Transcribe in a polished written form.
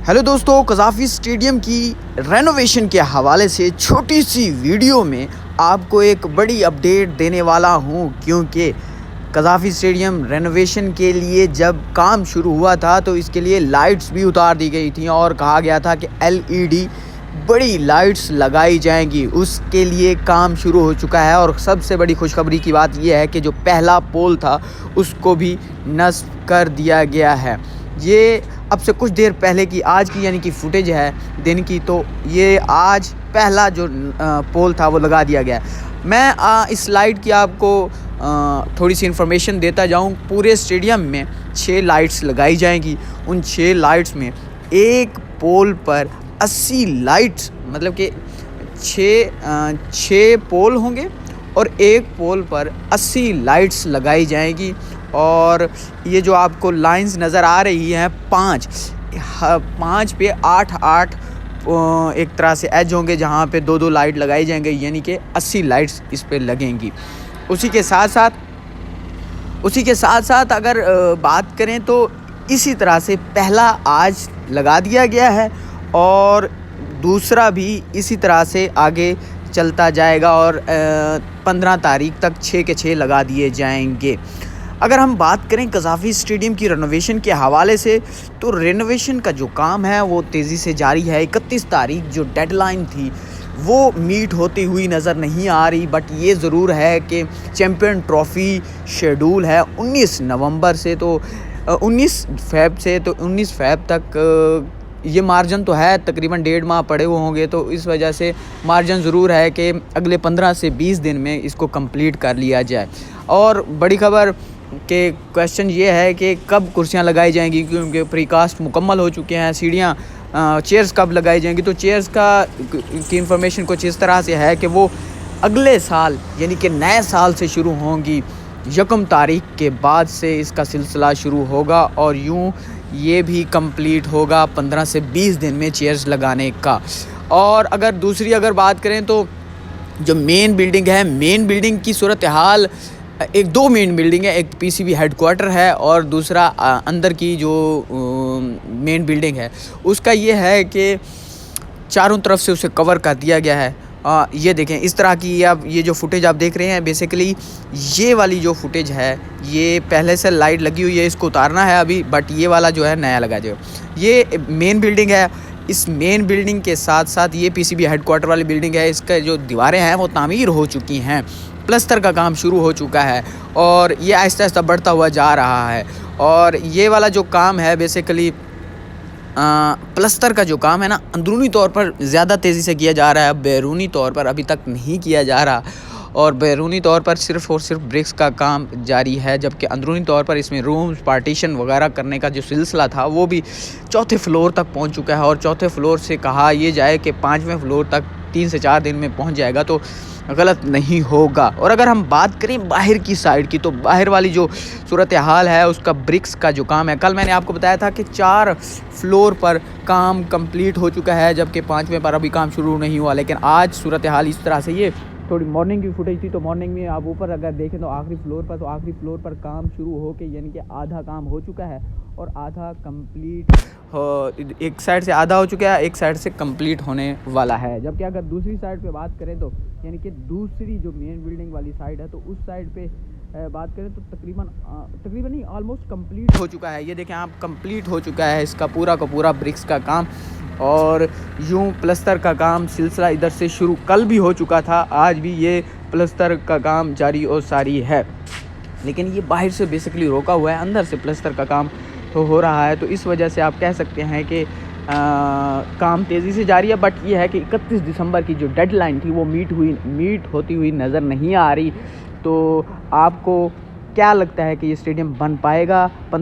Hello दोस्तों, कज़ाफ़ी stadium की renovation के हवाले से छोटी सी वीडियो में आपको एक बड़ी अपडेट देने वाला हूं, क्योंकि कज़ाफ़ी स्टेडियम रेनोवेशन के लिए जब काम शुरू हुआ था तो इसके लिए लाइट्स भी उतार दी गई थी और कहा गया था कि एलईडी बड़ी लाइट्स लगाई जाएंगी। उसके लिए काम शुरू हो चुका है और सबसे बड़ी खुशखबरी की बात यह है कि जो पहला पोल था उसको भी नस्ब कर दिया गया है। ये अब से कुछ देर पहले की आज की यानी कि फुटेज है दिन की, तो ये आज पहला जो पोल था वो लगा दिया गया है। मैं इस स्लाइड की आपको थोड़ी सी इन्फॉर्मेशन देता जाऊं। पूरे स्टेडियम में 6 लाइट्स लगाई जाएंगी। उन 6 लाइट्स में एक पोल पर 80 लाइट्स, मतलब कि 6 पोल होंगे और एक पोल पर 80 लाइट्स लगाई जाएंगी। और ये जो आपको लाइंस नज़र आ रही हैं 5 पे 8 एक तरह से एज होंगे जहाँ पे 2 लाइट लगाई जाएंगे, यानी कि 80 लाइट्स इस पे लगेंगी। उसी के साथ साथ अगर बात करें तो इसी तरह से पहला आज लगा दिया गया है और दूसरा भी इसी तरह से आगे चलता जाएगा और 15 तारीख तक 6 के 6 लगा दिए जाएंगे। अगर हम बात करें कज़ाफ़ी स्टेडियम की रेनोवेशन के हवाले से, तो रेनोवेशन का जो काम है वो तेज़ी से जारी है। 31 तारीख जो डेडलाइन थी वो मीट होती हुई नज़र नहीं आ रही, बट ये ज़रूर है कि चैम्पियन ट्रॉफ़ी शेड्यूल है 19 नवंबर से, तो 19 फ़ेब तक ये मार्जिन तो है, तकरीबन 1.5 माह पड़े हुए होंगे, तो इस वजह से मार्जिन ज़रूर है कि अगले 15 से 20 दिन में इसको कंप्लीट कर लिया जाए। और बड़ी खबर के क्वेश्चन ये है कि कब कुर्सियां लगाई जाएंगी, क्योंकि प्रीकास्ट मुकम्मल हो चुके हैं। सीढ़ियाँ चेयर्स कब लगाई जाएंगी, तो चेयर्स की इंफॉर्मेशन कुछ इस तरह से है कि वो अगले साल यानी कि नए साल से शुरू होंगी। 1 तारीख के बाद से इसका सिलसिला शुरू होगा और यूँ ये भी कंप्लीट होगा 15 से 20 दिन में चेयर्स लगाने का। और अगर बात करें तो जो मेन बिल्डिंग है, मेन बिल्डिंग की सूरत हाल, 2 मेन बिल्डिंग है, एक पीसीबी हेडक्वार्टर है और दूसरा अंदर की जो मेन बिल्डिंग है उसका ये है कि चारों तरफ से उसे कवर कर दिया गया है। ये देखें इस तरह की, अब ये जो फुटेज आप देख रहे हैं, बेसिकली ये वाली जो फुटेज है ये पहले से लाइट लगी हुई है, इसको उतारना है अभी, बट ये वाला जो है नया लगा जाएगा। ये मेन बिल्डिंग है। इस मेन बिल्डिंग के साथ साथ ये पीसीबी हेडक्वार्टर वाली बिल्डिंग है। इसका जो दीवारें हैं वो तामीर हो चुकी हैं, प्लस्तर का काम शुरू हो चुका है और ये आहिस्ता आहिस्ता बढ़ता हुआ जा रहा है। और ये वाला जो काम है बेसिकली प्लस्तर का जो काम है ना, अंदरूनी तौर पर ज़्यादा तेज़ी से किया जा रहा है, बैरूनी तौर पर अभी तक नहीं किया जा रहा। और बैरूनी तौर पर सिर्फ़ और सिर्फ ब्रिक्स का काम जारी है, जबकि अंदरूनी तौर पर इसमें रूम्स पार्टीशन वगैरह करने का जो सिलसिला था वो भी 4थे फ्लोर तक पहुंच चुका है। और 4थे फ्लोर से कहा ये जाए कि 5वें फ्लोर तक 3 से 4 दिन में पहुंच जाएगा तो गलत नहीं होगा। और अगर हम बात करें बाहर की साइड की, तो बाहर वाली जो सूरत हाल है उसका ब्रिक्स का जो काम है, कल मैंने आपको बताया था कि 4 फ्लोर पर काम कंप्लीट हो चुका है, जबकि 5वें पर अभी काम शुरू नहीं हुआ। लेकिन आज सूरत हाल इस तरह से, ये थोड़ी मॉर्निंग की फुटेज थी, तो मॉर्निंग में आप ऊपर अगर देखें तो आखिरी फ्लोर पर काम शुरू हो के यानी कि आधा काम हो चुका है और आधा कंप्लीट, एक साइड से आधा हो चुका है, एक साइड से कंप्लीट होने वाला है। जबकि अगर दूसरी साइड पे बात करें तो यानी कि दूसरी जो मेन बिल्डिंग वाली साइड है, तो उस साइड पे बात करें तो तकरीबन नहीं, ऑलमोस्ट कंप्लीट हो चुका है। ये देखें आप, कंप्लीट हो चुका है इसका पूरा का पूरा ब्रिक्स का काम। और यूँ प्लस्तर का काम सिलसिला इधर से शुरू कल भी हो चुका था, आज भी ये प्लस्तर का काम जारी और सारी है। लेकिन ये बाहर से बेसिकली रोका हुआ है, अंदर से प्लस्तर का काम तो हो रहा है। तो इस वजह से आप कह सकते हैं कि काम तेज़ी से जारी है। बट ये है कि 31 दिसंबर की जो डेडलाइन थी वो मीट होती हुई नज़र नहीं आ रही। तो आपको क्या लगता है कि ये स्टेडियम बन पाएगा 15